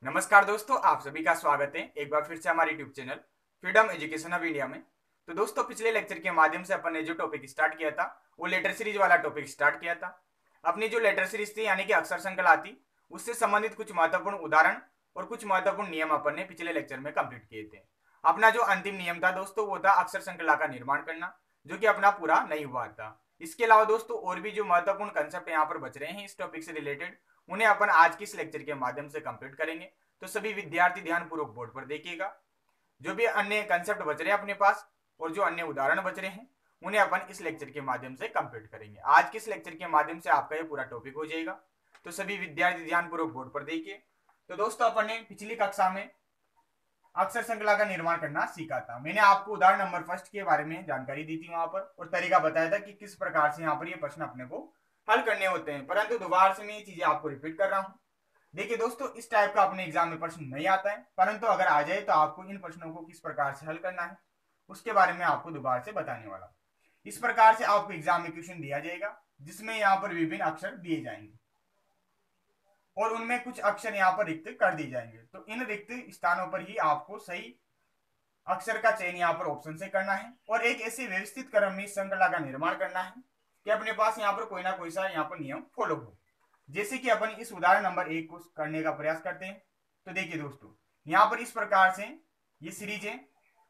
नमस्कार दोस्तों, आप सभी का स्वागत है एक बार फिर से हमारे YouTube channel freedom education of India में। तो दोस्तों, पिछले लेक्चर के माध्यम से अपन ने जो टॉपिक स्टार्ट किया था वो लेटर सीरीज वाला टॉपिक स्टार्ट किया था। अपनी जो लेटर सीरीज थी यानी कि अक्षर श्रृंखला थी, उससे संबंधित कुछ महत्वपूर्ण उदाहरण और कुछ महत्वपूर्ण नियम अपन ने पिछले लेक्चर में कंप्लीट किए थे। अपना जो अंतिम नियम था दोस्तों वो था अक्षर श्रृंखला का निर्माण करना, जो कि अपना पूरा नहीं हुआ था। इसके अलावा दोस्तों और भी जो महत्वपूर्ण कंसेप्ट यहाँ पर बच रहे हैं इस टॉपिक से रिलेटेड, उन्हें अपन आज की इस लेक्चर के माध्यम से कंप्लीट करेंगे। तो सभी विद्यार्थी ध्यानपूर्वक बोर्ड पर देखिएगा। जो भी अन्य कंसेप्ट बच रहे हैं अपने पास और जो अन्य उदाहरण बच रहे हैं उन्हें अपन इस लेक्चर के माध्यम से कंप्लीट करेंगे। आज के इस लेक्चर के माध्यम से आपका ये पूरा टॉपिक हो जाएगा। तो सभी विद्यार्थी ध्यानपूर्वक बोर्ड पर देखिए। तो दोस्तों, अपन ने पिछली कक्षा में अक्षर श्रृंखला का निर्माण करना सीखा था। मैंने आपको उदाहरण नंबर फर्स्ट के बारे में जानकारी दी थी वहां पर और तरीका बताया था कि किस प्रकार से यहाँ पर ये प्रश्न अपने को हल करने होते हैं। परंतु दोबारा से मैं ये चीजें आपको रिपीट कर रहा हूँ। देखिए दोस्तों, इस टाइप का अपने एग्जाम में प्रश्न नहीं आता है, परंतु अगर आ जाए तो आपको इन प्रश्नों को किस प्रकार से हल करना है उसके बारे में आपको दोबारा से बताने वाला। इस प्रकार से आपको एग्जाम में क्वेश्चन दिया जाएगा जिसमें यहाँ पर विभिन्न अक्षर दिए जाएंगे और उनमें कुछ अक्षर यहाँ पर रिक्त कर दिए जाएंगे। तो इन रिक्त स्थानों पर ही आपको सही अक्षर का चयन यहाँ पर ऑप्शन से करना है और एक ऐसे व्यवस्थित क्रम में श्रृंखला का निर्माण करना है कि अपने पास यहाँ पर कोई ना कोई सा यहाँ पर नियम फॉलो हो। जैसे कि अपन इस उदाहरण नंबर 1 को करने का प्रयास करते हैं। तो देखिए दोस्तों, यहाँ पर इस प्रकार से ये सीरीज है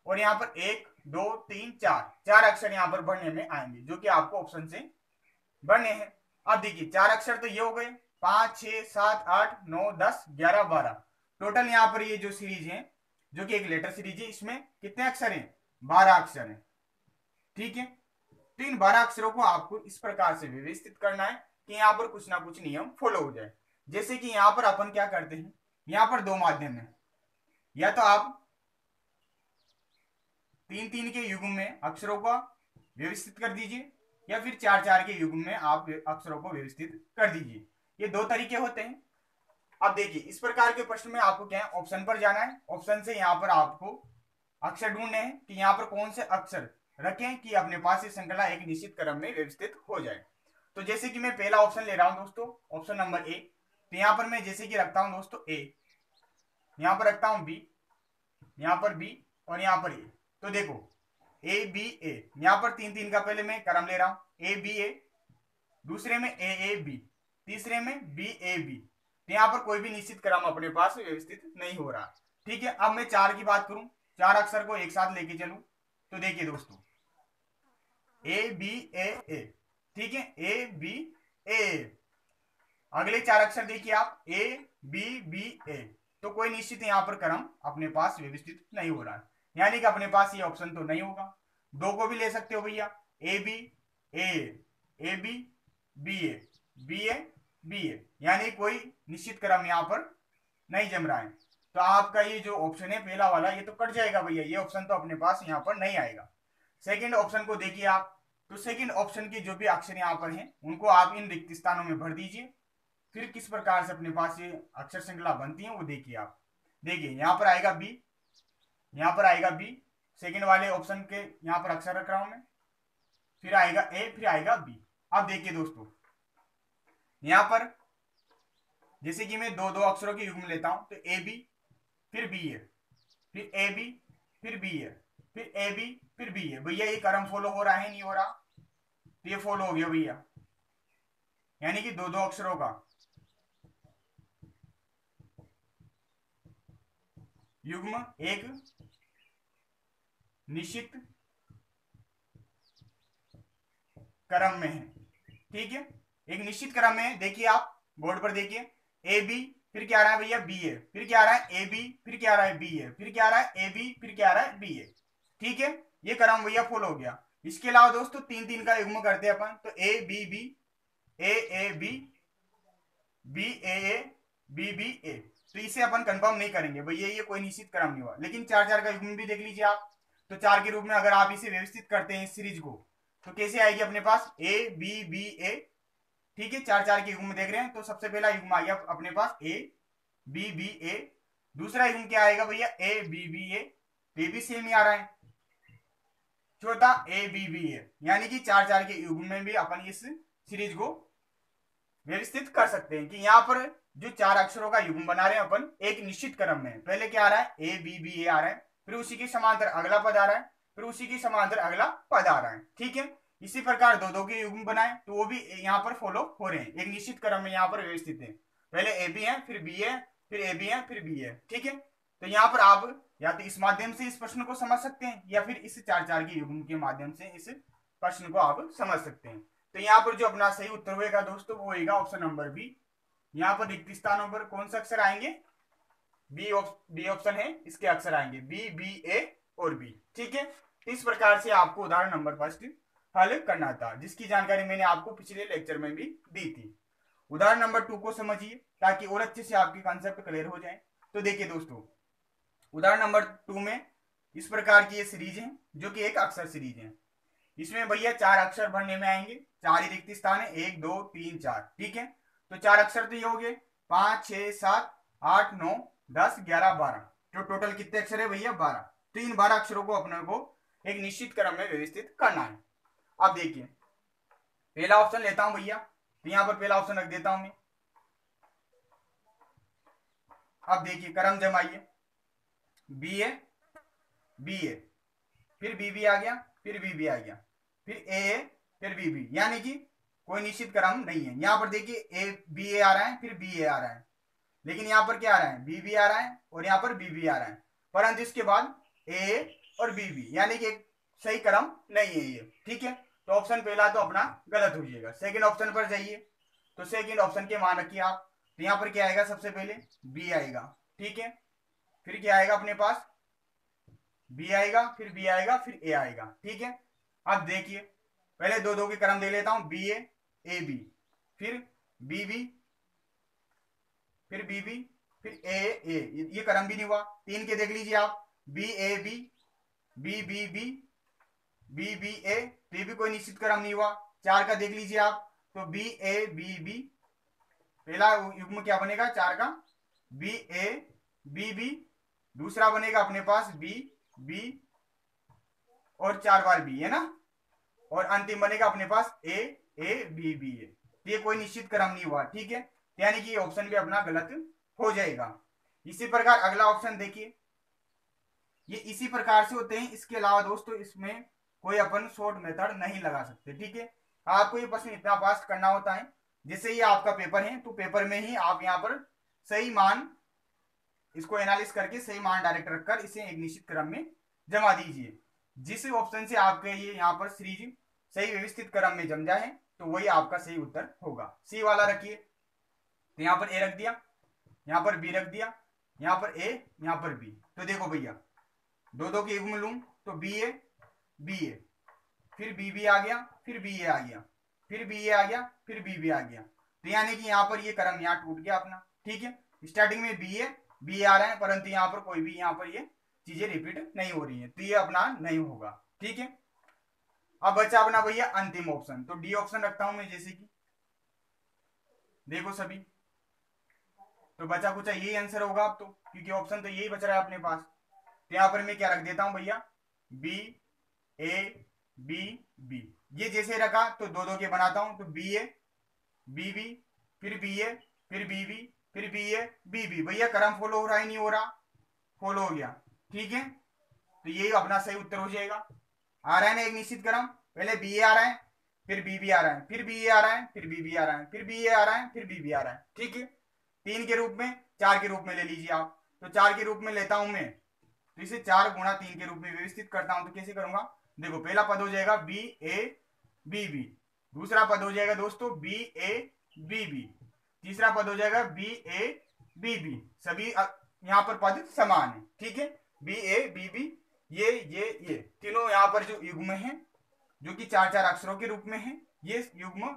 और यहाँ पर 1 2 3 4 चार अक्षर यहाँ पर बढ़ने में आएंगे जो कि आपको ऑप्शन से बढ़ने हैं। अब देखिए, चार अक्षर तो ये हो गए, 5 6 7 8 9 10 11 12। टोटल यहाँ पर ये जो सीरीज है जो कि एक लेटर सीरीज है, इसमें कितने अक्षर हैं? 12 अक्षर हैं। ठीक है, तो इन 12 अक्षरों को आपको इस प्रकार से व्यवस्थित करना है कि यहाँ पर कुछ ना कुछ नियम फॉलो हो जाए। जैसे कि यहाँ पर अपन क्या करते हैं, यहाँ पर दो माध्यम है, या तो आप 3 3 के युग्म में अक्षरों को व्यवस्थित कर दीजिए या फिर 4 4 के युग्म में आप अक्षरों को व्यवस्थित कर दीजिए। ये दो तरीके होते हैं। अब देखिए, इस प्रकार के प्रश्न में आपको क्या है, ऑप्शन पर जाना है। ऑप्शन से यहाँ पर आपको अक्षर ढूंढने हैं कि यहाँ पर कौन से अक्षर रखें कि अपने पास ये श्रृंखला एक निश्चित क्रम में व्यवस्थित हो जाए। तो जैसे कि मैं पहला ऑप्शन ले रहा हूं दोस्तों, ऑप्शन नंबर ए। तो यहाँ पर मैं जैसे कि रखता हूं दोस्तों ए, यहाँ पर रखता हूं बी, यहाँ पर बी और यहाँ पर ए। तो देखो, ए बी ए, यहाँ पर 3 3 का पहले मैं क्रम ले रहा हूं, ए बी ए, दूसरे में ए बी, तीसरे में बी ए बी। तो यहाँ पर कोई भी निश्चित क्रम अपने पास व्यवस्थित नहीं हो रहा। ठीक है, अब मैं 4 की बात करूं, चार अक्षर को एक साथ लेके चलूं। तो देखिए दोस्तों, ए बी ए, ठीक है, ए बी ए। अगले चार अक्षर देखिए आप, ए बी ए। तो कोई निश्चित यहाँ पर क्रम अपने पास व्यवस्थित नहीं हो रहा है, यानी कि अपने पास ये ऑप्शन तो नहीं होगा। दो को भी ले सकते हो भैया, A B A B A B A, यानी कोई निश्चित क्रम यहाँ पर नहीं जम रहा है। तो आपका ये जो ऑप्शन है पहला वाला, ये तो कट जाएगा भैया, ये ऑप्शन तो अपने पास यहाँ पर नहीं आएगा। सेकंड ऑप्शन को देखिए आप, तो सेकंड ऑप्शन के जो भी अक्षर यहाँ पर हैं उनको आप इन रिक्त स्थानों में भर दीजिए। फिर किस प्रकार से अपने पास ये अक्षर श्रृंखला बनती है वो देखिए आप। देखिए, यहाँ पर आएगा बी, यहाँ पर आएगा बी, सेकंड वाले ऑप्शन के यहाँ पर अक्षर रख रहा हूं मैं, फिर आएगा ए, फिर आएगा बी। अब देखिए दोस्तों, यहाँ पर जैसे कि मैं दो दो अक्षरों के युग्म लेता हूं, तो ए बी फिर बी ए, फिर ए बी फिर बी ए, फिर ए बी फिर बी ए। भैया ये क्रम फॉलो हो रहा है नहीं हो रहा? तो ये फॉलो हो गया भैया, यानी कि दो दो अक्षरों का युग्म एक निश्चित क्रम में है। ठीक है, एक निश्चित क्रम में है। देखिए आप बोर्ड पर देखिए, ए बी, फिर क्या आ रहा है भैया बी ए, फिर क्या आ रहा है ए बी, फिर क्या आ रहा है बी ए, फिर क्या आ रहा है ए बी, फिर क्या आ रहा है बी ए। ठीक है, ये क्रम भैया फॉलो हो गया। इसके अलावा दोस्तों 3 3 का युग्म करते हैं अपन, तो A B B, A B, B A B A. तो इसे अपन कंफर्म नहीं करेंगे भैया, ये कोई निश्चित क्रम नहीं हुआ। लेकिन 4 4 का युग्म भी देख लीजिए आप, तो 4 के रूप में अगर आप इसे व्यवस्थित करते हैं इस सीरीज को, तो कैसे आएगी अपने पास, ए बी ए। ठीक है, 4 4 के युग्म देख रहे हैं, तो सबसे पहला युग्म आ गया अपने पास ए बी ए। दूसरा युग्म क्या आएगा भैया, ए बी ए, ये भी सेम ही आ रहा है। चौथा ए बी ए, यानी कि 4 4 के युग्म में भी अपन इस सीरीज को व्यवस्थित कर सकते हैं कि यहाँ पर जो 4 अक्षरों का युग्म बना रहे हैं अपन एक निश्चित क्रम में। पहले क्या आ रहा है, ए बी बी ए आ रहा है, फिर उसी के समांतर अगला पद आ रहा है, फिर उसी के समांतर अगला पद आ रहा है। ठीक है, इसी प्रकार दो दो के युग्म बनाए तो वो भी यहाँ पर फॉलो हो रहे हैं, एक निश्चित क्रम में यहाँ पर व्यवस्थित है। पहले ए बी है, फिर बी है, फिर ए बी है, फिर बी है। ठीक है, तो यहाँ पर आप या तो इस माध्यम से इस प्रश्न को समझ सकते हैं या फिर इस 4 4 के युग्म के माध्यम से इस प्रश्न को आप समझ सकते हैं। तो यहाँ पर जो अपना सही उत्तर होगा दोस्तों वो होगा ऑप्शन नंबर बी। यहाँ पर रिक्त स्थानों पर कौन सा अक्षर आएंगे, बी ऑप्शन है, इसके अक्षर आएंगे बी बी ए और बी। ठीक है, इस प्रकार से आपको उदाहरण नंबर फर्स्ट हल करना था, जिसकी जानकारी मैंने आपको पिछले लेक्चर में भी दी थी। उदाहरण नंबर 2 को समझिए ताकि और अच्छे से आपके कॉन्सेप्ट क्लियर हो जाए। तो देखिए दोस्तों, उदाहरण नंबर 2 में इस प्रकार की ये सीरीज है जो कि एक अक्षर सीरीज है। इसमें भैया 4 अक्षर भरने में आएंगे, 4 ही रिक्त स्थान है, 1 2 3 4। ठीक है, तो 4 अक्षर तो ये हो गए 5 6 7 8 9 10 11 12। तो टोटल कितने अक्षर है भैया, 12। तो इन 12 अक्षरों को अपने को एक निश्चित क्रम में व्यवस्थित करना है। अब देखिए पहला ऑप्शन लेता हूं भैया, तो यहां पर पहला ऑप्शन रख देता हूं मैं। अब देखिए क्रम जमाइए, बी ए बी ए, फिर बी बी आ गया, फिर बी बी आ गया, फिर ए फिर बी बी, यानी कि कोई निश्चित क्रम नहीं है। यहां पर देखिए ए बी ए आ रहा है, फिर बी ए आ रहा है, लेकिन यहां पर क्या आ रहा है, बी बी आ रहा है और यहां पर बी बी आ रहा है, परंतु इसके बाद ए और बी बी, यानी कि एक सही क्रम नहीं है ये। ठीक है, तो ऑप्शन पहला तो अपना गलत हो जाएगा। सेकंड ऑप्शन पर जाइए, तो सेकंड ऑप्शन के मान रखिए आप। तो यहां पर क्या आएगा, सबसे पहले बी आएगा। ठीक है, फिर क्या आएगा अपने पास, बी आएगा, फिर बी आएगा, फिर ए आएगा। ठीक है, अब देखिए पहले दो दो के क्रम दे लेता हूं, बी ए बी, फिर बी बी, फिर बी बी, फिर ए, ये क्रम भी नहीं हुआ। 3 के देख लीजिए आप, B A B, B B B, B B A, तो ये भी कोई निश्चित क्रम नहीं हुआ। 4 का देख लीजिए आप, तो बी ए बी बी, पहला युग्म क्या बनेगा 4 का, बी ए बी बी, दूसरा बनेगा अपने पास बी बी और 4 बार बी है ना, और अंतिम बनेगा अपने पास ए बी बी है। तो ये कोई निश्चित क्रम नहीं हुआ। ठीक है, यानी कि ऑप्शन भी अपना गलत हो जाएगा। इसी प्रकार अगला ऑप्शन देखिए, ये इसी प्रकार से होते हैं। इसके अलावा दोस्तों इसमें कोई अपन शॉर्ट मेथड नहीं लगा सकते। ठीक है, आपको ये प्रश्न इतना फास्ट करना होता है, जैसे ये आपका पेपर है तो पेपर में ही आप यहाँ पर सही मान इसको एनालिस करके सही मान डायरेक्ट रखकर इसे एक निश्चित क्रम में जमा दीजिए। जिस ऑप्शन से आपके ये यहाँ पर सीरीज सही व्यवस्थित क्रम में जम जाए तो वही आपका सही उत्तर होगा। सी वाला रखिए, तो यहाँ पर ए रख दिया, यहाँ पर बी रख दिया, यहाँ पर ए, यहाँ पर बी। तो देखो भैया दो दो के युग्म लूं तो बी ए, फिर बी बी आ गया, फिर बी ए आ गया, फिर बी ए आ गया, फिर बी बी आ गया। तो यानी कि यहाँ पर ये क्रम यहाँ टूट गया अपना। ठीक है, स्टार्टिंग में बी ए आ रहा है, परंतु यहाँ पर कोई भी यहाँ पर ये चीजें रिपीट नहीं हो रही है, तो ये अपना नहीं होगा। ठीक है, अब बचा अपना भैया अंतिम ऑप्शन, तो डी ऑप्शन रखता हूं मैं। जैसे कि देखो सभी, तो बचा कुछ यही आंसर होगा अब तो, क्योंकि ऑप्शन तो यही बच रहा है अपने पास। तो यहां पर मैं क्या रख देता हूं भैया, बी ए बी बी। ये जैसे रखा तो दो दो के बनाता हूं, तो बी ए बी बी, फिर बी ए, फिर बी बी, फिर बी ए बी बी। भैया क्रम फॉलो हो रहा है नहीं हो रहा, फॉलो हो गया। ठीक है, तो यही अपना सही उत्तर हो जाएगा। आ रहा है ना एक निश्चित क्रम, पहले बी ए आ रहा है, फिर बी बी आ रहा है, फिर बी ए आ रहा है, फिर बी बी आ रहा है, फिर बी ए आ रहा है, फिर बी बी आ रहा है। ठीक है, 3 के रूप में, 4 के रूप में ले लीजिए आप। तो 4 के रूप में लेता हूं मैं, तो इसे 4 गुणा 3 के रूप में व्यवस्थित करता हूं। तो कैसे करूंगा, देखो पहला पद हो जाएगा बी ए बी बी, दूसरा पद हो जाएगा दोस्तों बी ए बी बी, तीसरा पद हो जाएगा बी ए बी बी। सभी यहाँ पर पद समान है। ठीक है, बी ए बी बी, ये तीनों यहाँ पर जो युग्म है जो कि 4 4 अक्षरों के रूप में है, ये युग्म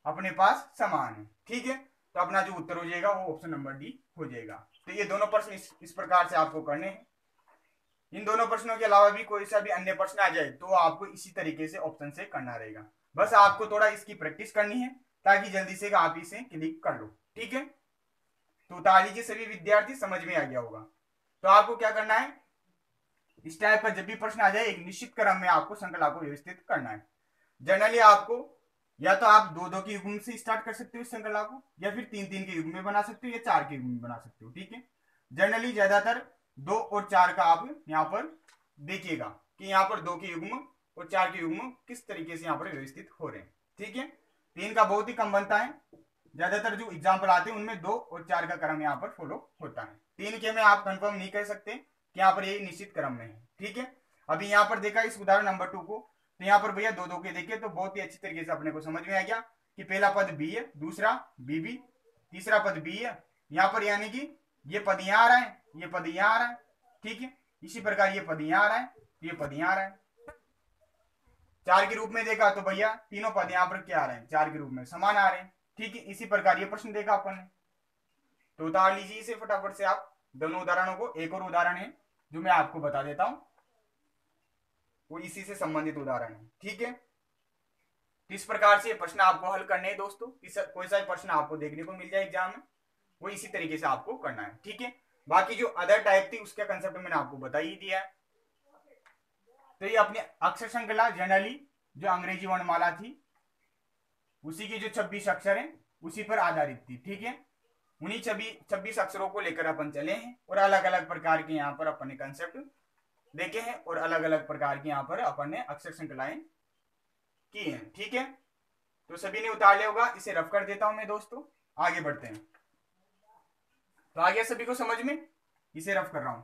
अपने पास समान है। ठीक है, तो अपना जो उत्तर हो जाएगा वो ऑप्शन नंबर डी हो जाएगा। तो ये दोनों प्रश्न इस प्रकार से आपको करने हैं। इन दोनों प्रश्नों के अलावा भी कोई सा भी अन्य प्रश्न आ जाए तो आपको इसी तरीके से ऑप्शन से करना रहेगा। बस आपको थोड़ा इसकी प्रैक्टिस करनी है ताकि जल्दी से आप इसे क्लिक कर लो। ठीक है, तो ताली के सभी विद्यार्थी समझ में आ गया होगा। तो आपको क्या करना है, इस टाइप का जब भी प्रश्न आ जाए एक निश्चित क्रम में आपको श्रृंखला को व्यवस्थित करना है। जनरली आपको या तो आप दो दो के युग्म से स्टार्ट कर सकते हो इस श्रृंखला को, या फिर तीन तीन के युग्म में बना सकते हो, या चार के युग्म में बना सकते हो। ठीक है, जनरली ज्यादातर 2 और 4 का आप यहाँ पर देखिएगा कि यहाँ पर 2 के युग्म और 4 के युग्म किस तरीके से यहाँ पर व्यवस्थित हो रहे हैं। ठीक है, 3 का बहुत ही कम बनता है, ज्यादातर जो एग्जाम्पल आते हैं उनमें 2 और 4 का क्रम यहाँ पर फॉलो होता है। 3 के में आप कंफर्म नहीं कर सकते कि यहाँ पर ये निश्चित क्रम में है। ठीक है, अभी यहाँ पर देखा इस उदाहरण नंबर 2 को, तो यहाँ पर भैया 2 2 के देखे तो बहुत ही अच्छी तरीके से अपने को समझ में आ गया कि पहला पद बी है, दूसरा बी, तीसरा पद बी है यहाँ पर, यानी कि ये पद यहाँ आ रहा है, ये पद यहाँ आ रहा है। ठीक है, इसी प्रकार ये पद यहाँ आ रहा है, ये पद यहाँ आ रहा है। 4 के रूप में देखा तो भैया तीनों पद यहाँ पर क्या आ रहे हैं, 4 के रूप में समान आ रहे हैं। ठीक है, इसी प्रकार ये प्रश्न देखा अपन ने, तो उतार लीजिए इसे फटाफट से आप दोनों उदाहरणों को। एक और उदाहरण है जो मैं आपको बता देता हूं, वो इसी से संबंधित उदाहरण है। ठीक है, किस प्रकार से प्रश्न आपको हल करने हैं दोस्तों, कोई सा प्रश्न आपको देखने को मिल जाए एग्जाम में, वो इसी तरीके से आपको करना है। ठीक है, बाकी जो अदर टाइप थी उसका कंसेप्ट मैंने आपको बता ही दिया है। तो ये अपने अक्षर श्रृंखला जनरली जो अंग्रेजी वर्णमाला थी उसी की जो 26 अक्षर हैं उसी पर आधारित थी। ठीक है, उन्हीं 26 अक्षरों को लेकर अपन चले हैं और अलग अलग प्रकार के यहाँ पर अपन ने कंसेप्ट देखे हैं और अलग अलग प्रकार के यहाँ पर अपन ने अक्षर श्रृंखलाएं की हैं। ठीक है, तो सभी ने उतार लिया होगा, इसे रफ कर देता हूं मैं दोस्तों, आगे बढ़ते हैं। तो आ गया सभी को समझ में, इसे रफ कर रहा हूं।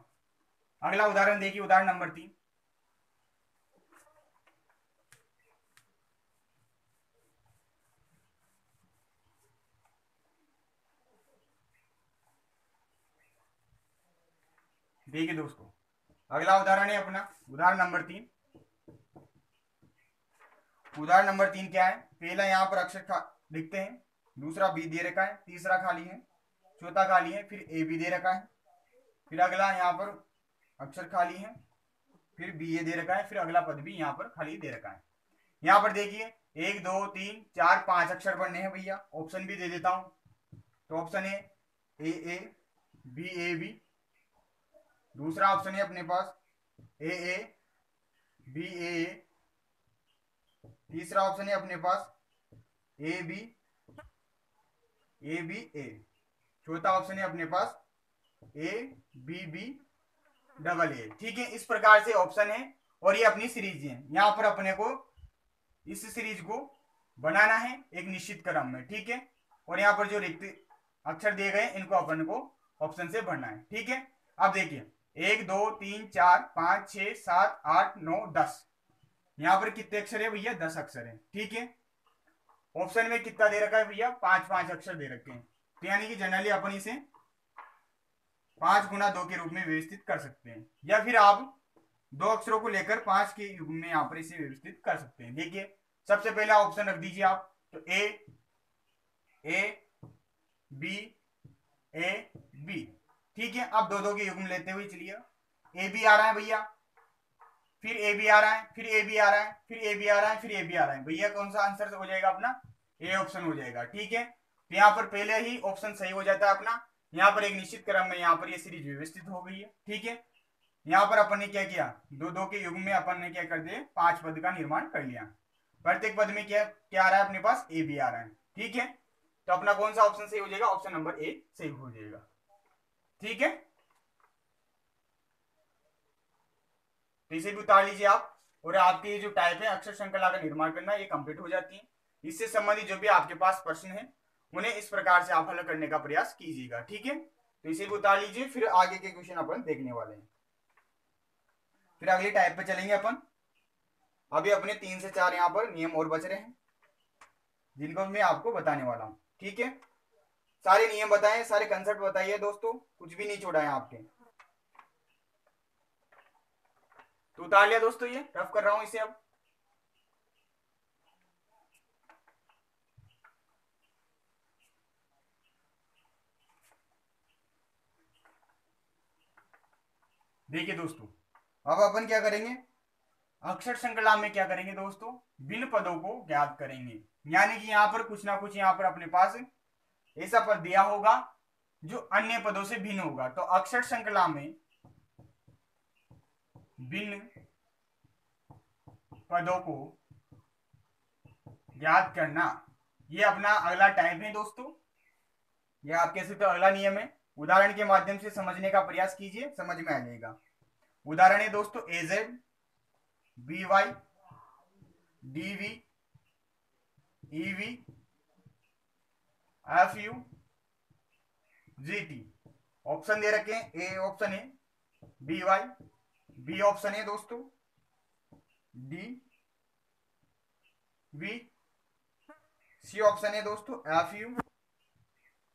अगला उदाहरण देखिए, उदाहरण नंबर 3। देखिए दोस्तों, अगला उदाहरण है अपना उदाहरण नंबर 3। उदाहरण नंबर 3 क्या है, पहला यहाँ पर अक्षर लिखते हैं, दूसरा बी दे रखा है, तीसरा खाली है, चौथा खाली है, फिर ए बी दे रखा है, फिर अगला यहाँ पर अक्षर खाली है, फिर बी ए दे रखा है, फिर अगला पद भी यहाँ पर खाली दे रखा है। यहाँ पर देखिए 1 2 3 4 5 अक्षर बनने हैं भैया, ऑप्शन भी दे देता हूं। तो ऑप्शन है ए बी, दूसरा ऑप्शन है अपने पास ए बी ए, तीसरा ऑप्शन है अपने पास ए बी ए, चौथा ऑप्शन है अपने पास ए बी डबल ए। ठीक है, इस प्रकार से ऑप्शन है और ये अपनी सीरीज है। यहाँ पर अपने को इस सीरीज को बनाना है एक निश्चित क्रम में। ठीक है, और यहाँ पर जो रिक्त अक्षर दिए गए इनको अपन को ऑप्शन से भरना है। ठीक है, अब देखिए 1 2 3 4 5 6 7 8 9 10, यहाँ पर कितने अक्षर है भैया, 10 अक्षर है। ठीक है, ऑप्शन में कितना दे रखा है भैया, 5 5 अक्षर दे रखे हैं। तो यानी कि जनरली अपन इसे 5 गुना 2 के रूप में व्यवस्थित कर सकते हैं, या फिर आप 2 अक्षरों को लेकर 5 के युग्म में यहाँ पर इसे व्यवस्थित कर सकते हैं। देखिए सबसे पहला ऑप्शन रख दीजिए आप, तो ए बी। ठीक है, अब 2 2 के युग्म लेते हुए चलिए, ए बी आ रहा है भैया, फिर ए बी आ रहा है, फिर ए बी आ रहा है, फिर ए बी आ रहा है, फिर ए बी आ रहा है भैया, कौन सा आंसर हो जाएगा अपना, ए ऑप्शन हो जाएगा। ठीक है, तो यहाँ पर पहले ही ऑप्शन सही हो जाता है अपना। यहाँ पर एक निश्चित क्रम में यहाँ पर ये सीरीज व्यवस्थित हो गई है। ठीक है, यहाँ पर अपन ने क्या किया, 2 2 के युग्म में अपन ने क्या कर दिया, 5 पद का निर्माण कर लिया। प्रत्येक पद में क्या क्या आ रहा है अपने पास, ए बी आ रहा है। ठीक है, तो अपना कौन सा ऑप्शन सही हो जाएगा, ऑप्शन नंबर ए सही हो जाएगा। ठीक है, तो इसे भी उतार लीजिए आप, और आपकी जो टाइप है अक्षर श्रृंखला का निर्माण करना, ये कंप्लीट हो जाती है। इससे संबंधित जो भी आपके पास प्रश्न है उन्हें इस प्रकार से आप हल करने का प्रयास कीजिएगा। ठीक है, तो इसे भी उतार लीजिए, फिर आगे के क्वेश्चन अपन देखने वाले हैं। फिर अगली टाइप पे चलेंगे अपन। अभी अपने 3 से 4 यहाँ पर नियम और बच रहे हैं जिनको मैं आपको बताने वाला हूँ। ठीक है, सारे नियम बताए, सारे कंसेप्ट बताइए दोस्तों, कुछ भी नहीं छोड़ा है आपके। तो उतार लिया दोस्तों, ये रफ कर रहा हूं इसे। अब देखिए दोस्तों, अब अपन क्या करेंगे, अक्षर श्रृंखला में क्या करेंगे दोस्तों, भिन्न पदों को ज्ञात करेंगे। यानी कि यहाँ पर कुछ ना कुछ यहाँ पर अपने पास ऐसा पद दिया होगा जो अन्य पदों से भिन्न होगा। तो अक्षर श्रृंखला में भिन्न पदों को याद करना, ये अपना अगला टाइप है दोस्तों। ये आप कह सकते हो अगला नियम है। उदाहरण के माध्यम से समझने का प्रयास कीजिए, समझ में आ जाएगा। उदाहरण है दोस्तों A Z, B Y, D V, E V, F U, G T. Option दे रखे हैं, ए ऑप्शन है बी वाई, बी ऑप्शन है दोस्तों डी वी, सी ऑप्शन है दोस्तों एफ यू,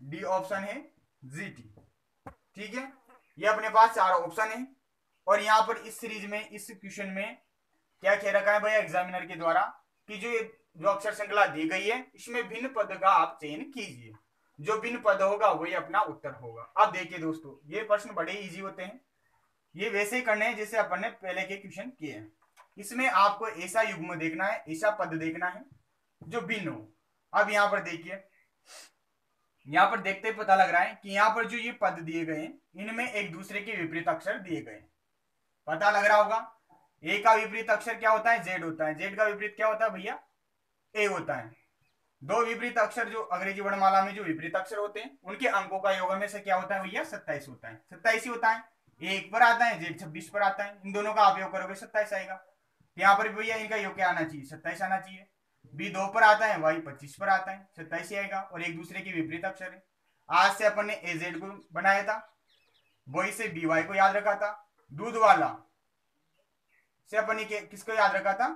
डी ऑप्शन है जी टी। ठीक है, ये अपने पास चार ऑप्शन है। और यहां पर इस सीरीज में, इस क्वेश्चन में क्या कह रखा है भैया एग्जामिनर के द्वारा कि जो अक्षर श्रृंखला दी गई है इसमें भिन्न पद का आप चयन कीजिए, जो भिन्न पद होगा वही अपना उत्तर होगा। अब देखिए दोस्तों, ये प्रश्न बड़े इजी होते हैं, ये वैसे ही करने हैं जैसे अपन ने पहले के क्वेश्चन किए हैं। इसमें आपको ऐसा युग्म देखना है, ऐसा पद देखना है जो भिन्न हो। अब यहां पर देखिए, यहां पर देखते ही पता लग रहा है कि यहां पर जो ये पद दिए गए हैं इनमें एक दूसरे के विपरीत अक्षर दिए गए। पता लग रहा होगा, ए का विपरीत अक्षर क्या होता है, जेड होता है। जेड का विपरीत क्या होता है भैया, ए होता है। दो विपरीत अक्षर जो अंग्रेजी वर्णमाला में जो विपरीत अक्षर होते हैं उनके अंकों का योग में से क्या होता है भैया, 27 होता है। 27 ही होता है। ए 1 पर आता है, जेड 26 पर आता है। इन दोनों का आप योग करोगे 27 आएगा। यहाँ पर भैया इनका योग क्या आना चाहिए, 27 आना चाहिए। बी 2 पर आता है, वाई 25 पर आता है, 27 ही आएगा। और एक दूसरे के विपरीत अक्षर है। आज से अपन ने ए जेड को बनाया था, वही से बी वाई को याद रखा था। दूध वाला से अपन ने किसको याद रखा था,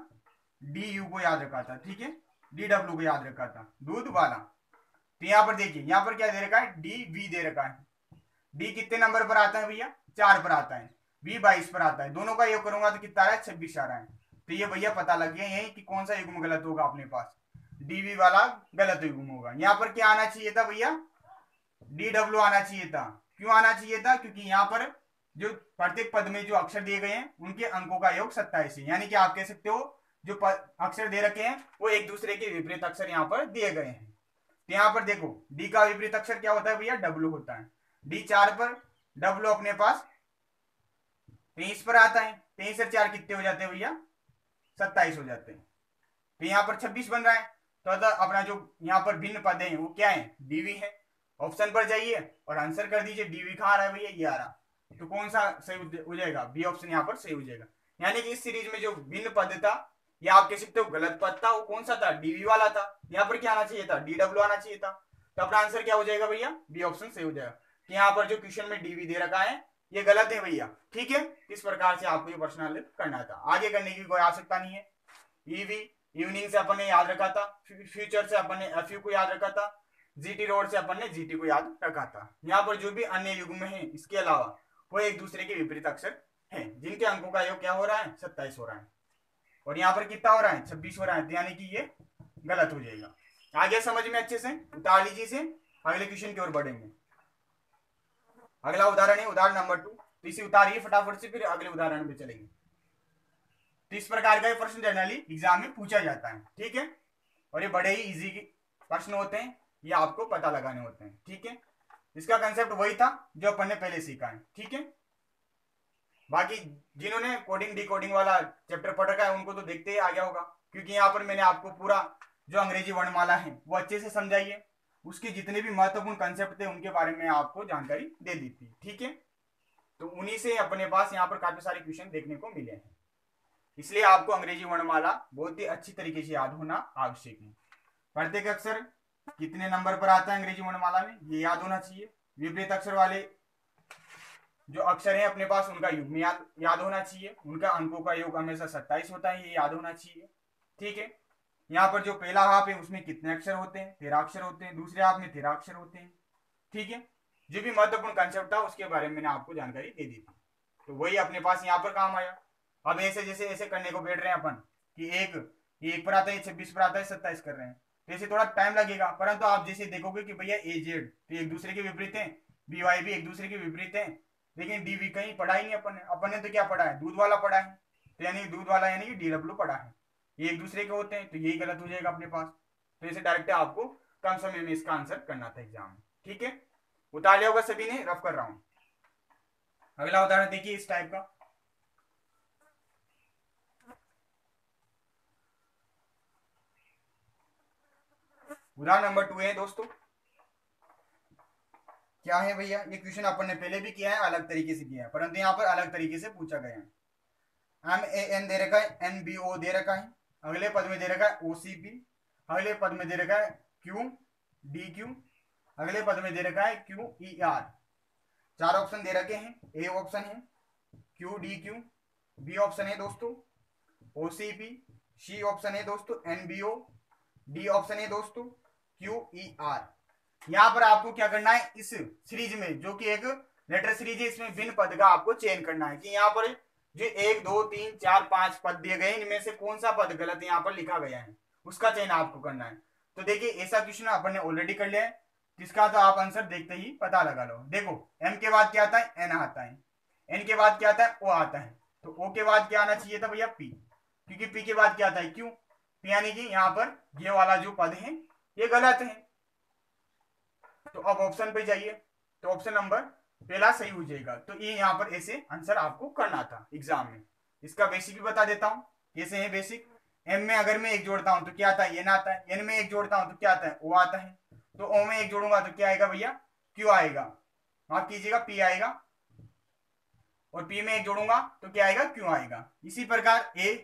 डी यू को याद रखा था। ठीक है, डी डब्ल्यू को याद रखा था, दूध वाला। तो यहां पर देखिए, यहां पर क्या दे रखा है, डी वी दे रखा है। डी कितने नंबर पर आता है भैया, 4 पर आता है। वी 22 पर आता है। दोनों का योग करूंगा तो कितना आ रहा है, 26 आ रहा है। तो ये भैया पता लग गया यही कि कौन सा युग्म गलत होगा अपने पास, डीवी वाला गलत युग्म होगा। यहां पर क्या आना चाहिए था भैया, डी डब्ल्यू आना चाहिए था। क्यों आना चाहिए था, क्योंकि यहां पर जो प्रत्येक पद में जो अक्षर दिए गए हैं उनके अंकों का योग 27 है। यानी कि आप कह सकते हो जो अक्षर दे रखे हैं वो एक दूसरे के विपरीत अक्षर यहाँ पर दिए गए हैं। तो यहाँ पर देखो, डी का विपरीत अक्षर क्या होता है भैया, डब्ल्यू होता है। डी 4 पर, डब्ल्यू अपने पास 23 पर आता है। 23 और 4 कितने हो जाते हैं भैया, 27 हो जाते हैं। तो यहाँ पर 26 बन रहा है। तो अपना जो यहाँ पर भिन्न पद है वो क्या है, डीवी है। ऑप्शन पर जाइए और आंसर कर दीजिए। डीवी कहाँ आ रहा है भैया, ये आ रहा। तो कौन सा सही हो जाएगा, बी ऑप्शन यहाँ पर सही हो जाएगा। यानी कि इस सीरीज में जो भिन्न पद था या आप कह सकते हो गलत पद था, वो कौन सा था, डीवी वाला था। यहाँ पर क्या आना चाहिए था, डी डब्ल्यू आना चाहिए था। तो अपना आंसर क्या हो जाएगा भैया, बी ऑप्शन सही हो जाएगा। कि यहाँ पर जो क्वेश्चन में डीवी दे रखा है ये गलत है भैया। ठीक है, इस प्रकार से आपको ये प्रश्न हल करना था, आगे करने की कोई आवश्यकता नहीं है। ईवी इवनिंग से अपन ने याद रखा था, फ्यूचर से अपन ने एफ यू को याद रखा था, जीटी रोड से अपन ने जीटी को याद रखा था। यहाँ पर जो भी अन्य युग्म है इसके अलावा वो एक दूसरे के विपरीत अक्षर हैं जिनके अंकों का योग क्या हो रहा है, 27 हो रहा है। और यहाँ पर कितना हो रहा है, 26 हो रहा है। यानी कि ये गलत हो जाएगा। आगे समझ में अच्छे से, उतार लीजिए से, अगले क्वेश्चन की ओर बढ़ेंगे। अगला उदाहरण है उदाहरण नंबर 2। तो इसे उतारिए फटाफट से, फिर अगले उदाहरण पे चलेंगे। तो इस प्रकार का प्रश्न जनरली एग्जाम में पूछा जाता है। ठीक है, और ये बड़े ही इजी प्रश्न होते हैं, ये आपको पता लगाने होते हैं। ठीक है, इसका कंसेप्ट वही था जो अपन ने पहले सीखा है। ठीक है, बाकी जिन्होंने कोडिंग डिकोडिंग वाला चैप्टर पढ़ रखा है उनको तो देखते ही आ गया होगा, क्योंकि यहाँ पर मैंने आपको पूरा जो अंग्रेजी वर्णमाला है वो अच्छे से समझाई है। उसके जितने भी महत्वपूर्ण कंसेप्ट थे उनके बारे में आपको जानकारी दे दी थी। ठीक है, तो उन्हीं से अपने पास यहाँ पर काफी सारे क्वेश्चन देखने को मिले हैं। इसलिए आपको अंग्रेजी वर्णमाला बहुत ही अच्छी तरीके से याद होना आवश्यक है। प्रत्येक अक्षर कितने नंबर पर आता है अंग्रेजी वर्णमाला में ये याद होना चाहिए। विपरीत अक्षर वाले जो अक्षर हैं अपने पास उनका युग्म याद होना चाहिए। उनका अंकों का योग हमेशा 27 होता है, ये याद होना चाहिए। ठीक है, यहाँ पर जो पहला हाफ है उसमें कितने अक्षर होते हैं, 13 अक्षर होते हैं। दूसरे हाफ में 13 अक्षर होते हैं। ठीक है, जो भी महत्वपूर्ण कंसेप्ट था उसके बारे में मैंने आपको जानकारी दे दी थी, तो वही अपने पास यहाँ पर काम आया। अब ऐसे जैसे ऐसे करने को बैठ रहे हैं अपन कि एक पर आता है, 26 पर आता है, 27 कर रहे हैं, तो ऐसे थोड़ा टाइम लगेगा। परंतु आप जैसे देखोगे कि भैया ए जेड तो एक दूसरे के विपरीत हैं, बी वाई भी एक दूसरे के विपरीत हैं, लेकिन डी वी कहीं पढ़ा ही नहीं अपन ने तो क्या पढ़ा है, दूध वाला पढ़ा है। तो यानी दूध वाला यानी कि डी डब्ल्यू पढ़ा है, ये एक दूसरे के होते हैं, तो यही गलत हो जाएगा अपने पास। तो ऐसे डायरेक्ट आपको कम समय में इसका आंसर करना था एग्जाम में। ठीक है, उतार लिया होगा सभी ने, रफ कर रहा हूं। अगला उदाहरण देखिए इस टाइप का। उदाहरण नंबर 2 है दोस्तों, क्या है भैया, ये क्वेश्चन अपन ने पहले भी किया है, अलग तरीके से किया है, परंतु यहाँ पर अलग तरीके से पूछा गया है। MAN दे रखा है, NBO दे रखा है, अगले पद में दे रखा है OCP, अगले पद में दे रखा है QDQ, अगले पद में दे रखा है QER। चार ऑप्शन दे रखे हैं, ए ऑप्शन है QDQ, बी ऑप्शन है दोस्तों OCP, सी ऑप्शन है दोस्तों NBO, डी ऑप्शन है दोस्तों QER। यहाँ पर आपको क्या करना है, इस सीरीज में जो कि एक लेटर सीरीज है, इसमें भिन्न पद का आपको चयन करना है कि यहाँ पर जो 1 2 3 4 5 पद दिए गए इनमें से कौन सा पद गलत यहाँ पर लिखा गया है, उसका चयन आपको करना है। तो देखिए ऐसा क्वेश्चन अपन ने ऑलरेडी कर लिया है, जिसका तो आप आंसर देखते ही पता लगा लो। देखो M के बाद क्या आता है, N आता है, N के बाद क्या आता है, O आता है, तो O के बाद क्या आना चाहिए था भैया, P, क्योंकि P के बाद क्या आता है, Q, यानी कि यहाँ पर ये वाला जो पद है ये गलत है। तो अब ऑप्शन पे जाइए, तो ऑप्शन नंबर पहला सही हो जाएगा। तो ये यहाँ पर ऐसे आंसर आपको करना था एग्जाम में। इसका बेसिक भी बता देता हूँ कैसे है बेसिक। M में अगर मैं एक जोड़ता हूँ तो क्या आता है, N आता है, N में एक जोड़ता हूँ तो क्या आता है, O आता है, तो O में एक जोड़ूंगा तो क्या आएगा भैया, Q आएगा, माफ कीजिएगा P आएगा, और P में एक जोड़ूंगा तो क्या आएगा, Q आएगा। इसी प्रकार A,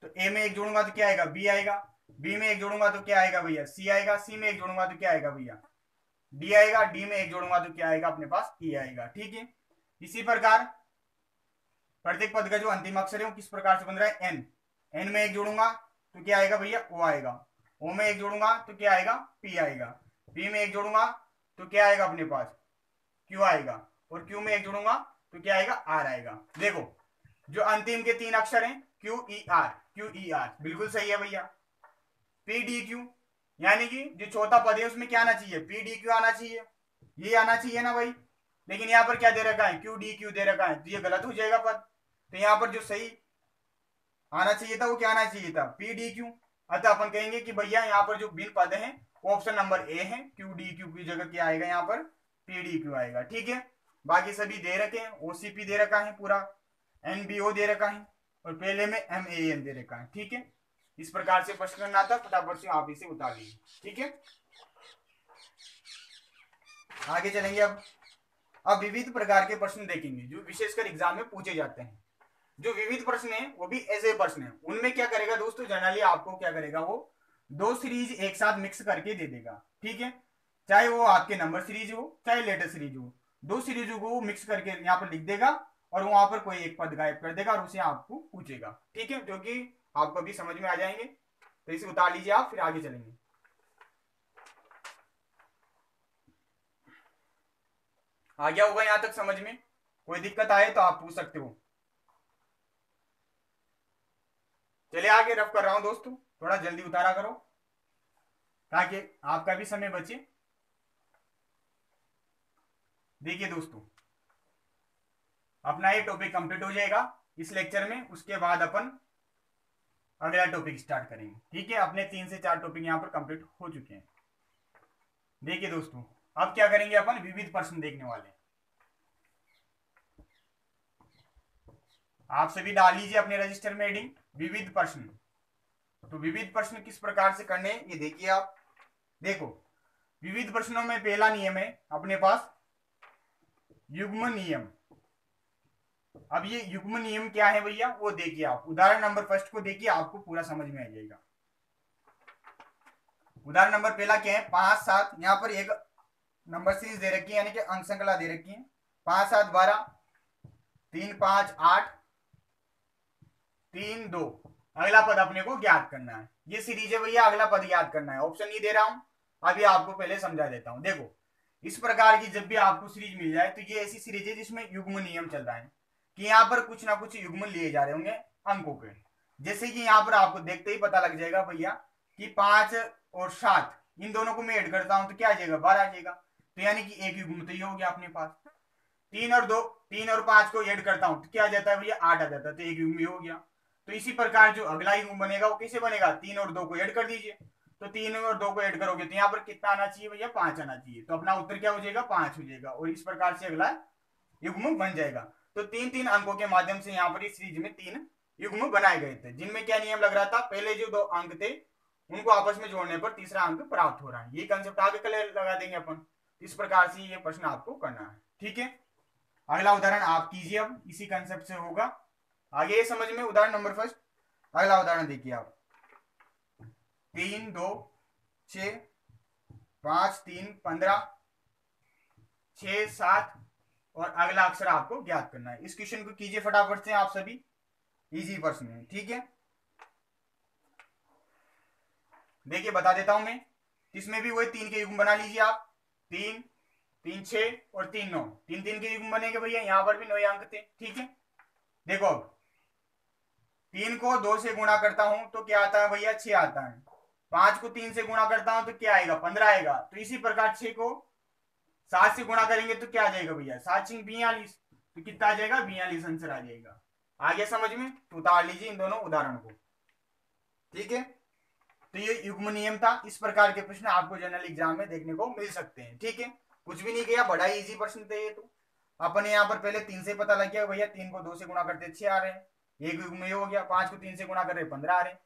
तो A में एक जोड़ूंगा तो क्या आएगा, B आएगा, B में एक जोड़ूंगा तो क्या आएगा भैया, C आएगा, C में एक जोड़ूंगा तो क्या आएगा भैया, D आएगा, D में एक जोड़ूंगा तो क्या आएगा अपने पास, E आएगा। ठीक है, इसी प्रकार प्रत्येक पद का जो अंतिम अक्षर है वो किस प्रकार से बन रहा है, N, N में एक जोड़ूंगा तो क्या आएगा भैया, O आएगा, O में एक जोड़ूंगा तो क्या आएगा, P आएगा, P में एक जोड़ूंगा तो क्या आएगा अपने पास, Q आएगा, और Q में एक जोड़ूंगा तो क्या आएगा, R आएगा। देखो जो अंतिम के तीन अक्षर हैं QER, QER बिल्कुल सही है भैया। PDQ यानी कि जो चौथा पद है उसमें क्या आना चाहिए, PDQ आना चाहिए, ये आना चाहिए ना भाई, लेकिन यहाँ पर क्या दे रखा है, QDQ दे रखा है, तो ये गलत हो जाएगा पद। तो यहाँ पर जो सही आना चाहिए था वो क्या आना चाहिए था, PDQ। अतः अपन कहेंगे कि भैया यहाँ पर जो भिन्न पद है वो ऑप्शन नंबर ए है, QDQ की जगह क्या आएगा यहाँ पर, PDQ आएगा। ठीक है, बाकी सभी दे रखे हैं, OCP दे रखा है पूरा, NBO दे रखा है, और पहले में MAN दे रखा है। ठीक है, इस प्रकार से प्रश्न करना था, फटाफट से आप इसे उतार लीजिए। ठीक है, आगे चलेंगे। अब विविध प्रकार के प्रश्न देखेंगे जो विशेषकर एग्जाम में पूछे जाते हैं। जो विविध प्रश्न है वो भी ऐसे प्रश्न है, उनमें क्या करेगा दोस्तों, जनरली आपको क्या करेगा, वो दो सीरीज एक साथ मिक्स करके दे देगा। ठीक है, चाहे वो आपके नंबर सीरीज हो चाहे लेटर सीरीज हो, दो सीरीजों को मिक्स करके यहाँ पर लिख देगा और वहां पर कोई एक पद गायब कर देगा और उसे आपको पूछेगा। ठीक है, जो कि आपको भी समझ में आ जाएंगे, तो इसे उतार लीजिए आप, फिर आगे चलेंगे। आ गया होगा यहां तक समझ में, कोई दिक्कत आए तो आप पूछ सकते हो। चलिए आगे, रफ कर रहा हूं दोस्तों, थोड़ा जल्दी उतारा करो ताकि आपका भी समय बचे। देखिए दोस्तों, अपना ये टॉपिक कंप्लीट हो जाएगा इस लेक्चर में, उसके बाद अपन अगला टॉपिक स्टार्ट करेंगे। ठीक है, अपने 3 से 4 टॉपिक यहाँ पर कंप्लीट हो चुके हैं। देखिए दोस्तों, अब क्या करेंगे अपन, विविध प्रश्न देखने वाले हैं। आप सभी डाल लीजिए अपने रजिस्टर में हेडिंग विविध प्रश्न। तो विविध प्रश्न किस प्रकार से करने हैं ये देखिए आप। देखो विविध प्रश्नों में पहला नियम है अपने पास युग्म नियम। अब ये युग्म नियम क्या है भैया, वो देखिए आप। उदाहरण नंबर फर्स्ट को देखिए, आपको पूरा समझ में आ जाएगा। उदाहरण नंबर पहला क्या है, 5 7, यहाँ पर एक नंबर सीरीज दे रखी है, यानी कि अंक श्रृंखला दे रखी है, 5 7 12, 3 5 8, 3 2। अगला पद अपने को ज्ञात करना है। ये सीरीज है भैया, अगला पद ज्ञात करना है। ऑप्शन नहीं दे रहा हूं, अभी आपको पहले समझा देता हूं। देखो इस प्रकार की जब भी आपको सीरीज मिल जाए तो ये ऐसी सीरीज है जिसमें युग्म नियम चल रहा है कि यहाँ पर कुछ ना कुछ युग्म लिए जा रहे होंगे अंकों के। जैसे कि यहाँ पर आपको देखते ही पता लग जाएगा भैया कि 5 और 7 इन दोनों को मैं ऐड करता हूं तो क्या आ जाएगा, 12 आ जाएगा। तो यानी कि एक युग्म तो ये हो गया अपने पास। 3 और 5 को ऐड करता हूं तो क्या आ जाता है भैया, 8 आ जाता है, तो एक युग्म हो गया। तो इसी प्रकार जो अगला युग्म बनेगा वो कैसे बनेगा, 3 और 2 को ऐड कर दीजिए। तो 3 और 2 को ऐड करोगे तो यहाँ पर कितना आना चाहिए भैया, 5 आना चाहिए। तो अपना उत्तर क्या हो जाएगा, 5 हो जाएगा। और इस प्रकार से अगला युग्म बन जाएगा। तो 3 अंकों के माध्यम से यहाँ पर इस सीरीज में 3 युग्म बनाए गए थे, जिनमें क्या नियम लग रहा था, पहले जो 2 अंक थे उनको आपस में जोड़ने पर तीसरा अंक प्राप्त हो रहा है। ये कंसेप्ट आगे कल लगा देंगे अपन। इस प्रकार से ये प्रश्न आपको करना है, ठीक है। अगला उदाहरण आप कीजिए, अब इसी कंसेप्ट से होगा। आगे समझ में उदाहरण नंबर फर्स्ट। अगला उदाहरण देखिए आप, 3 2 6 5 3 15 6 7 और अगला अक्षर आपको ज्ञात करना है। इस क्वेश्चन को कीजिए फटाफट से आप सभी, इजी प्रश्न है, ठीक है। देखिए बता देता हूं मैं, इसमें भी वही 3 के युग्म बना लीजिए आप। 3 3 6 और 3 9, 3 3 के युग्म बनेंगे भैया। यहां पर भी 9 अंक थे, ठीक है। देखो अब 3 को 2 से गुणा करता हूं तो क्या आता है भैया, 6 आता है। 5 को 3 से गुणा करता हूं तो क्या आएगा, 15 आएगा। तो इसी प्रकार 6 को 7 से गुणा करेंगे तो क्या आ जाएगा भैया, 7 6 42, तो कितना आ जाएगा, 42 आंसर आ जाएगा। आगे समझ में, तो उतार लीजिए इन दोनों उदाहरण को, ठीक है। तो ये युग्म नियम था। इस प्रकार के प्रश्न आपको जनरल एग्जाम में देखने को मिल सकते हैं, ठीक है। कुछ भी नहीं किया, बड़ा ही इजी प्रश्न थे ये। तो अपन यहाँ पर पहले 3 से पता लग गया भैया, 3 को 2 से गुणा करते 6 आ रहे हैं, एक युग्म ये हो गया। 5 को 3 से गुणा कर रहे 15 आ रहे हैं।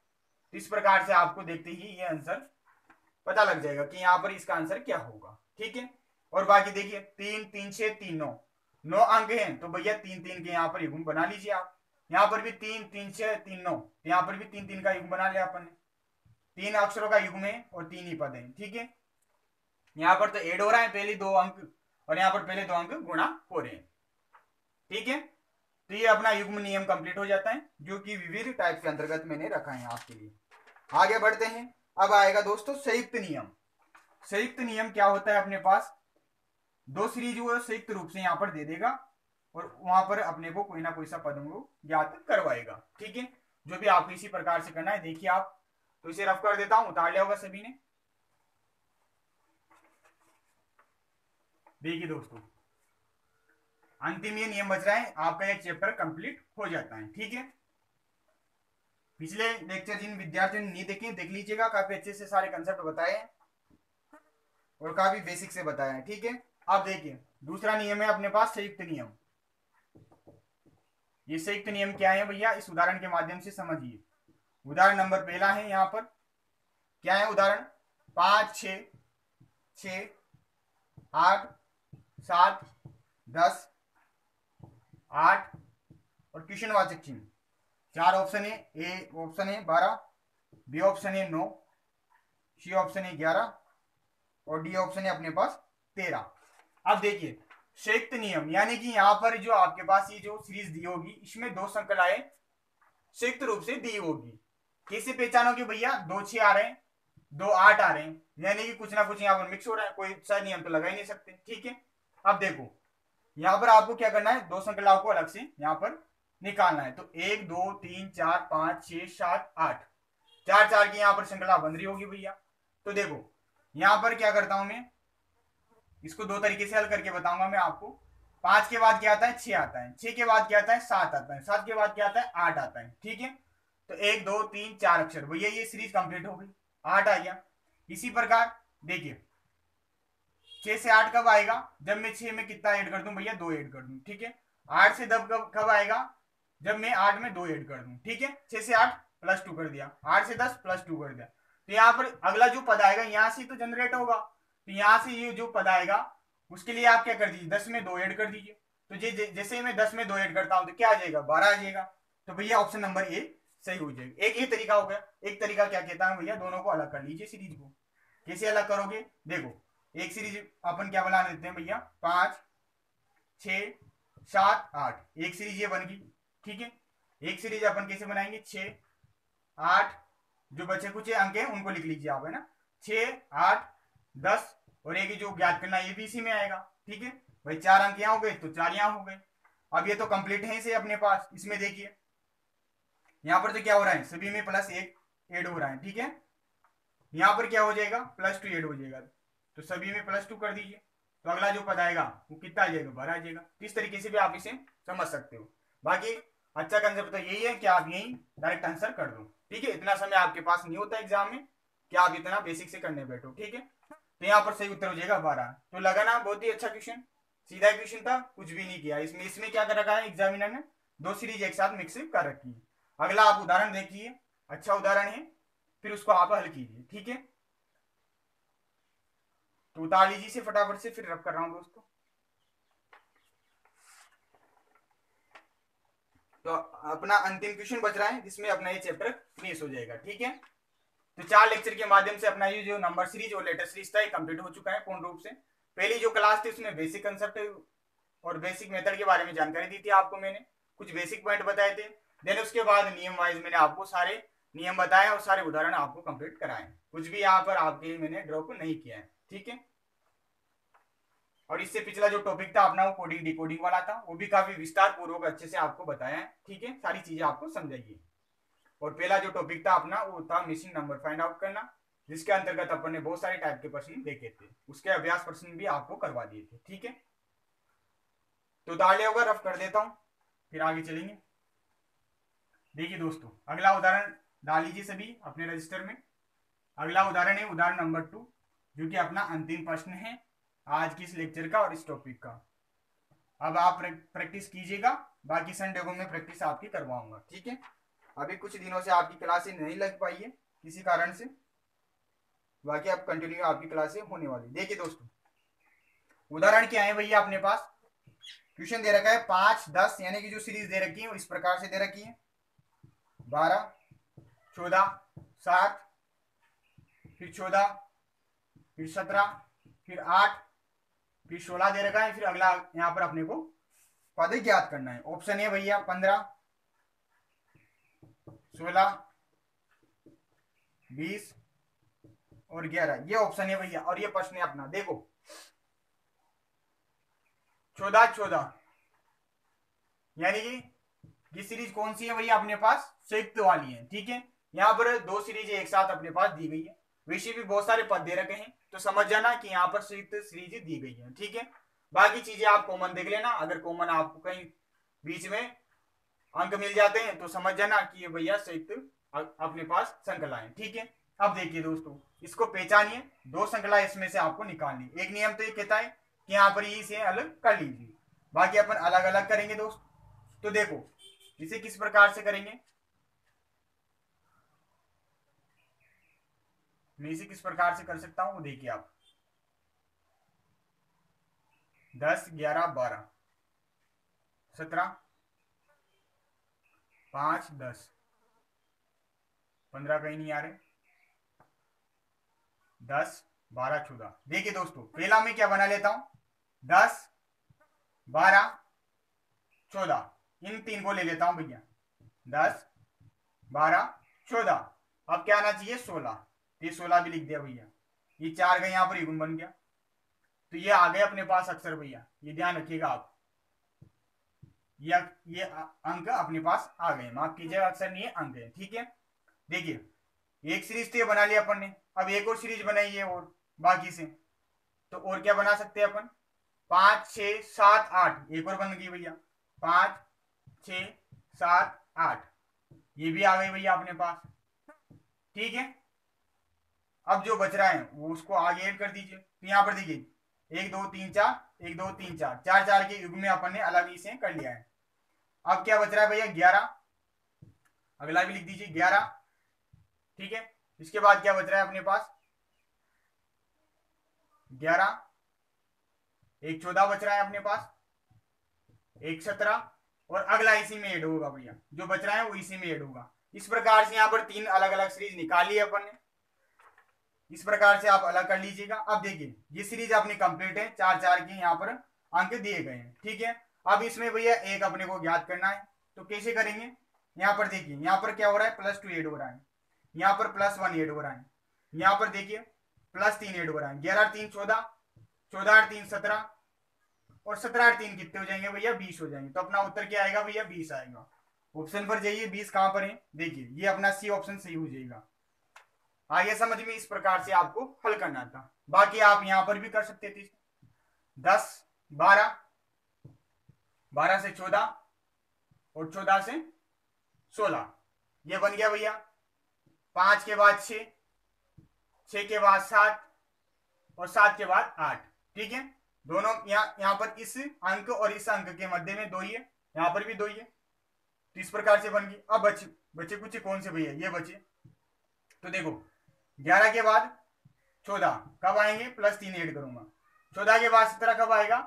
तो इस प्रकार से आपको देखते ही ये आंसर पता लग जाएगा कि यहाँ पर इसका आंसर क्या होगा, ठीक है। और बाकी देखिए 3 3 6 3 9, 9 अंक हैं तो भैया 3 3 के यहाँ पर युग्म बना लीजिए आप। यहाँ पर भी 3 3 6 3 9, यहाँ पर भी 3 3 का युग्म बना लिया अपन ने। 3 अक्षरों का युग्म है और 3 ही पद है, ठीक है। यहाँ पर तो ऐड हो रहा है पहले 2 अंक, और यहाँ पर पहले 2 अंक गुणा हो रहे हैं, ठीक है। तो ये अपना युग्म नियम कंप्लीट हो जाता है, जो कि विविध टाइप के अंतर्गत मैंने रखा है आपके लिए। आगे बढ़ते हैं। अब आएगा दोस्तों संयुक्त नियम। संयुक्त नियम क्या होता है, अपने पास 2 सीरीज वो संयुक्त रूप से यहाँ पर दे देगा और वहां पर अपने को कोई ना कोई सा पद ज्ञात करवाएगा, ठीक है। जो भी आपको इसी प्रकार से करना है, देखिए आप। तो इसे रफ कर देता हूं, उतार लिया होगा सभी ने। देखिए दोस्तों, अंतिम ये नियम बच रहा है, आपका एक चैप्टर कंप्लीट हो जाता है, ठीक है। पिछले लेक्चर जिन विद्यार्थियों ने नहीं देखे, देख लीजिएगा, काफी अच्छे से सारे कंसेप्ट बताए हैं और काफी बेसिक से बताया है, ठीक है। अब देखिए दूसरा नियम है अपने पास संयुक्त नियम। ये संयुक्त नियम क्या है भैया, इस उदाहरण के माध्यम से समझिए। उदाहरण नंबर पहला है, यहाँ पर क्या है उदाहरण, 5 6 6 8 7 10 8 और क्वेश्चन वाचक चिन्ह 4 ऑप्शन है। ए ऑप्शन है 12, बी ऑप्शन है 9, सी ऑप्शन है 11 और डी ऑप्शन है अपने पास 13। अब देखिए संयुक्त नियम, यानी कि यहाँ पर जो आपके पास ये जो सीरीज दी होगी, इसमें 2 श्रृंखलाएं संयुक्त रूप से दी होगी। कैसे पहचानोगे भैया, 2 6 आ रहे हैं, 2 8 आ रहे हैं, यानी कि कुछ ना कुछ यहाँ पर मिक्स हो रहा है, कोई सा नियम तो लगा ही नहीं सकते, ठीक है। अब देखो यहाँ पर आपको क्या करना है, 2 श्रृंखलाओं को अलग से यहाँ पर निकालना है। तो 1 2 3 4 5 6 7 8, 4 4 की यहाँ पर श्रृंखला बन रही होगी भैया। तो देखो यहाँ पर क्या करता हूं मैं, इसको 2 तरीके से हल करके बताऊंगा मैं आपको। 5 के बाद क्या आता है, 6 आता है। 6 के बाद क्या आता है, 7 आता है। 7 के बाद क्या आता है, 8 आता है, ठीक है। तो 1 2 3 4 अक्षर भैया, ये सीरीज कंप्लीट हो गई, 8 आ गया। इसी प्रकार देखिए 6 से 8 कब आएगा, जब मैं 6 में कितना ऐड कर दूं भैया, 2 ऐड कर दूं, ठीक है। 8 से 10 कब आएगा, जब मैं 8 में 2 ऐड कर दूं, ठीक है। 6 से 8 प्लस 2 कर दिया, 8 से 10 प्लस 2 कर दिया। तो यहाँ पर अगला जो पद आएगा यहाँ से तो जनरेट होगा, तो यहाँ से ये जो पद आएगा उसके लिए आप क्या कर दीजिए, 10 में 2 ऐड कर दीजिए। तो जैसे मैं 10 में 2 ऐड करता हूं तो क्या आ जाएगा, 12 आ जाएगा। तो भैया ऑप्शन नंबर ए सही हो जाएगा। एक ही तरीका हो गया। एक तरीका क्या कहता है भैया, दोनों को अलग कर लीजिए सीरीज को। कैसे अलग करोगे, देखो एक सीरीज अपन क्या बना देते हैं भैया, 5 6 7 8, एक सीरीज ये बन गई, ठीक है। एक सीरीज अपन कैसे बनाएंगे, 6 8, जो बचे कुछ अंक हैं उनको लिख लीजिए आप, है ना। 6 8 10 और एक जो ज्ञात करना ये भी इसी में आएगा, ठीक है भाई। 4 अंक यहाँ हो गए तो 4 यहाँ हो गए। अब ये तो कंप्लीट है इसे अपने पास। इसमें देखिए यहाँ पर तो क्या हो रहा है, सभी में +1 ऐड हो रहा है, ठीक है। यहाँ पर क्या हो जाएगा, +2 ऐड हो जाएगा, तो सभी में +2 कर दीजिए। तो अगला जो पद आएगा वो कितना आ जाएगा, 12 आ जाएगा। इस तरीके से भी आप इसे समझ सकते हो। बाकी अच्छा कंसेप्ट तो यही है कि आप यही डायरेक्ट आंसर कर दो, ठीक है। इतना समय आपके पास नहीं होता एग्जाम में कि आप इतना बेसिक से करने बैठो, ठीक है। तो यहाँ पर सही उत्तर हो जाएगा 12। तो लगा ना बहुत ही अच्छा क्वेश्चन, सीधा क्वेश्चन था, कुछ भी नहीं किया इसमें। इसमें क्या कर रखा है एग्जामिनर ने, 2 सीरीज एक साथ मिक्स कर रखी है। अगला आप उदाहरण देखिए, अच्छा उदाहरण है फिर उसको आप हल कीजिए, ठीक है। तो उतार लीजिए इसे फटाफट से, फिर रब कर रहा हूं दोस्तों। तो अपना अंतिम क्वेश्चन बच रहा है जिसमें अपना ये चैप्टर फिनिश हो जाएगा, ठीक है। तो 4 लेक्चर के माध्यम से अपना ये जो नंबर सीरीज और लेटर सीरीज था ये कंप्लीट हो चुका है पूर्ण रूप से। पहली जो क्लास थी उसमें बेसिक कंसेप्ट और बेसिक मेथड के बारे में जानकारी दी थी आपको, मैंने कुछ बेसिक पॉइंट बताए थे। देन उसके बाद नियम वाइज मैंने आपको सारे नियम बताए और सारे उदाहरण आपको कंप्लीट कराए, कुछ भी यहाँ पर आपके लिए मैंने ड्रॉप नहीं किया है, ठीक है। और इससे पिछला जो टॉपिक था अपना वो कोडिंग डिकोडिंग वाला था, वो भी काफी विस्तार पूर्वक अच्छे से आपको बताया है, ठीक है। सारी चीजें आपको समझाइए। और पहला जो टॉपिक था अपना वो था मिसिंग नंबर फाइंड आउट करना, जिसके अंतर्गत अपन ने बहुत सारे टाइप के प्रश्न देखे थे, उसके अभ्यास प्रश्न भी आपको करवा दिए थे, ठीक है। तो ताले होगा रफ कर देता हूं, फिर आगे चलेंगे। देखिए दोस्तों, अगला उदाहरण डाल लीजिए सभी अपने रजिस्टर में। अगला उदाहरण है उदाहरण नंबर 2, जो कि अपना अंतिम प्रश्न है आज की इस लेक्चर का और इस टॉपिक का। अब आप प्रैक्टिस कीजिएगा, बाकी संडे को मैं प्रैक्टिस आपकी करवाऊंगा, ठीक है। अभी कुछ दिनों से आपकी क्लासें नहीं लग पाई है किसी कारण से, बाकी अब कंटिन्यू आपकी क्लासें होने वाली। देखिए दोस्तों, उदाहरण क्या है भैया, अपने पास क्वेश्चन दे रखा है 5 10, यानी कि जो सीरीज दे रखी है वो इस प्रकार से दे रखी है 12 14 7, फिर 14, फिर 17, फिर 8, फिर 16 दे रखा है। फिर अगला यहां पर अपने को पद ज्ञात करना है। ऑप्शन है भैया 15 16 20 और 11, ये ऑप्शन है भैया। और ये प्रश्न है अपना, देखो 14 14, यानी कि ये सीरीज कौन सी है भैया, अपने पास संयुक्त वाली है, ठीक है। यहाँ पर 2 सीरीज एक साथ अपने पास दी गई है, वैसे भी बहुत सारे पद दे रखे हैं, तो समझ जाना कि यहाँ पर संयुक्त सीरीज दी गई है, ठीक है। बाकी चीजें आप कॉमन देख लेना, अगर कॉमन आपको कहीं बीच में अंक मिल जाते हैं तो समझ जाना कि ये भैया संयुक्त अपने पास श्रृंखला है, ठीक है। अब देखिए दोस्तों, इसको पहचानिए, 2 श्रृंखला इसमें से आपको निकालनी। एक नियम तो ये कहता है कि यहाँ पर इसे अलग कर लीजिए, बाकी अपन अलग अलग करेंगे दोस्त। तो देखो इसे किस प्रकार से करेंगे, मैं इसे किस प्रकार से कर सकता हूं वो देखिए आप। 10 11 12 17 5 10 15 कहीं नहीं आ रहे, 10 12 14। देखिए दोस्तों, पहला मैं क्या बना लेता हूं, 10 12 14, इन 3 को ले लेता हूं भैया, 10 12 14। अब क्या आना चाहिए 16, ये 16 भी लिख दिया भैया। ये 4 का यहां पर युग्म बन गया, तो ये आ गए अपने पास अक्षर भैया, ये ध्यान रखिएगा आप। ये अंक अपने पास आ गए, माफ कीजिएगा अक्षर नहीं है, अंक है, ठीक है। देखिए एक सीरीज तो ये बना लिया अपन ने, अब एक और सीरीज बनाई है और बाकी से, तो और क्या बना सकते हैं अपन, 5 6 7 8, एक और बन गई भैया 5 6 7 8, ये भी आ गई भैया अपने पास, ठीक है। अब जो बच रहा है वो उसको आगे ऐड कर दीजिए। तो यहां पर देखिए 1 2 3 4 1 2 3 4, 4 4 के युग में अपन ने अलग इसे कर लिया है। अब क्या बच रहा है भैया 11, अगला भी लिख दीजिए 11, ठीक है। इसके बाद क्या बच रहा है अपने पास 11, एक 14 बच रहा है अपने पास, एक 17, और अगला इसी में ऐड होगा भैया, जो बच रहा है वो इसी में ऐड होगा। इस प्रकार से यहाँ पर 3 अलग अलग सीरीज निकाली है अपन ने, इस प्रकार से आप अलग कर लीजिएगा। अब देखिए ये सीरीज अपनी कंप्लीट है, 4 4 के यहाँ पर अंक दिए गए हैं, ठीक है। अब इसमें भैया एक अपने को ज्ञात करना है, तो कैसे करेंगे, यहाँ पर देखिए यहाँ पर क्या हो रहा है +2 ऐड हो रहा है, यहाँ पर +1 ऐड हो रहा है, यहाँ पर देखिए +3 ऐड हो रहा है, 11 3 14, 14 3 17, और 17 3 कितने हो जाएंगे भैया 20 हो जाएंगे। तो अपना उत्तर क्या आएगा भैया 20 आएगा। ऑप्शन पर जाइए, 20 कहां पर है, देखिए ये अपना सी ऑप्शन सही हो जाएगा। आगे समझ में इस प्रकार से आपको हल करना था, बाकी आप यहां पर भी कर सकते थे। 10 12, 12 से 14 और 14 से 16, ये बन गया भैया। 5 के बाद 6, 6 के बाद 7 और 7 के बाद 8, ठीक है। दोनों यहाँ पर इस अंक और इस अंक के मध्य में 2 ही है, यहाँ पर भी 2 ही है, तो इस प्रकार से बन गई। अब बचे कुछ कौन से भैया, ये बचे तो देखो 11 के बाद 14 कब आएंगे, +3 ऐड करूंगा। 14 के बाद 17 कब आएगा,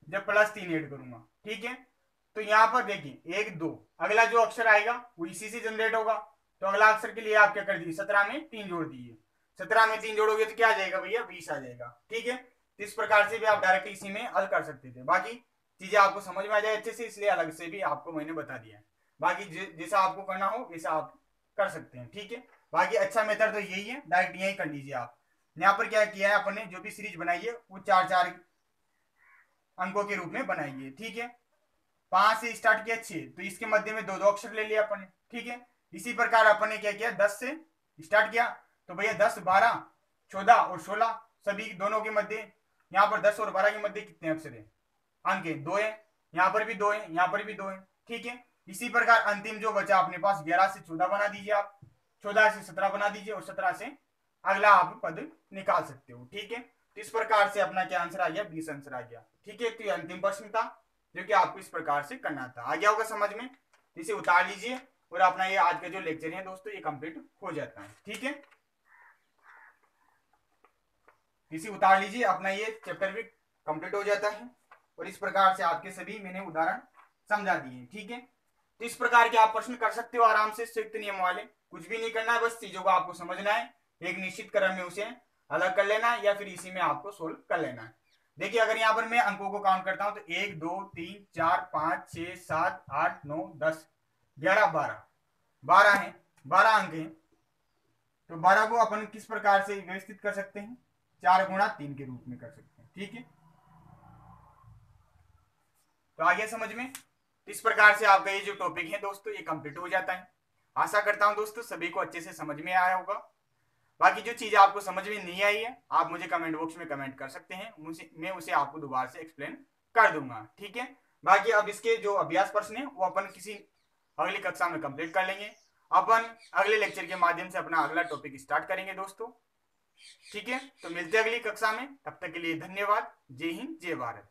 जब +3 ऐड करूंगा। ठीक है, तो यहाँ पर देखिए 1 2, अगला जो अक्षर आएगा वो इसी से जनरेट होगा। तो अगला अक्षर के लिए आप क्या कर दीजिए, 17 में 3 जोड़ दीजिए। 17 में 3 जोड़ोगे तो क्या आ जाएगा भैया, 20 आ जाएगा। ठीक है, इस प्रकार से भी आप डायरेक्ट इसी में हल कर सकते थे। बाकी चीजें आपको समझ में आ जाए अच्छे से, इसलिए अलग से भी आपको मैंने बता दिया। बाकी जैसा आपको करना हो वैसा आप कर सकते हैं। ठीक है, बाकी अच्छा मेथड तो यही है, डायरेक्ट यही कर लीजिए आप। यहाँ पर क्या किया है अपन ने, जो भी सीरीज बनाई है वो 4-4 अंकों के रूप में बनाई है। ठीक है, 5 से स्टार्ट किया 6, तो इसके मध्य में 2-2 अक्षर ले लिया अपन ने। ठीक है, इसी प्रकार अपन ने क्या किया, 10 से स्टार्ट किया, तो भैया 10 12 14 और 16 सभी दोनों के मध्य, यहाँ पर 10 और 12 के मध्य कितने अक्षर है, अंक है 2 है, यहाँ पर भी 2 है, यहाँ पर भी 2 है। ठीक है, इसी प्रकार अंतिम जो बचा अपने पास 11 से 14 बना दीजिए आप, 14 से 17 बना दीजिए और 17 से अगला आप पद निकाल सकते हो। ठीक है, तो इस प्रकार से अपना क्या आंसर आ गया, 20 आंसर आ गया। ठीक है, तो ये अंतिम प्रश्न था जो कि आपको इस प्रकार से करना था। आ गया होगा समझ में, इसे उतार लीजिए और अपना ये आज का जो लेक्चर है दोस्तों ये कंप्लीट हो जाता है। ठीक है, इसे उतार लीजिए, अपना ये चैप्टर भी कंप्लीट हो जाता है। और इस प्रकार से आपके सभी मैंने उदाहरण समझा दिए। ठीक है, तो इस प्रकार के आप प्रश्न कर सकते हो आराम से, संयुक्त नियम वाले। कुछ भी नहीं करना है, बस चीजों को आपको समझना है, एक निश्चित क्रम में उसे अलग कर लेना है या फिर इसी में आपको सोल्व कर लेना है। देखिए अगर यहाँ पर मैं अंकों को काउंट करता हूं तो 1 2 3 4 5 6 7 8 9 10 11 12 12 है, 12 अंक हैं। तो 12 को अपन किस प्रकार से व्यवस्थित कर सकते हैं, 4 × 3 के रूप में कर सकते हैं। ठीक है, तो आ गया समझ में। इस प्रकार से आपका ये जो टॉपिक है दोस्तों ये कंप्लीट हो जाता है। आशा करता हूं दोस्तों सभी को अच्छे से समझ में आया होगा। बाकी जो चीज आपको समझ में नहीं आई है आप मुझे कमेंट बॉक्स में कमेंट कर सकते हैं, मैं उसे आपको दोबारा से एक्सप्लेन कर दूंगा। ठीक है, बाकी अब इसके जो अभ्यास प्रश्न है वो अपन किसी अगली कक्षा में कंप्लीट कर लेंगे। अपन अगले लेक्चर के माध्यम से अपना अगला टॉपिक स्टार्ट करेंगे दोस्तों। ठीक है, तो मिलते हैं अगली कक्षा में, तब तक के लिए धन्यवाद। जय हिंद, जय भारत।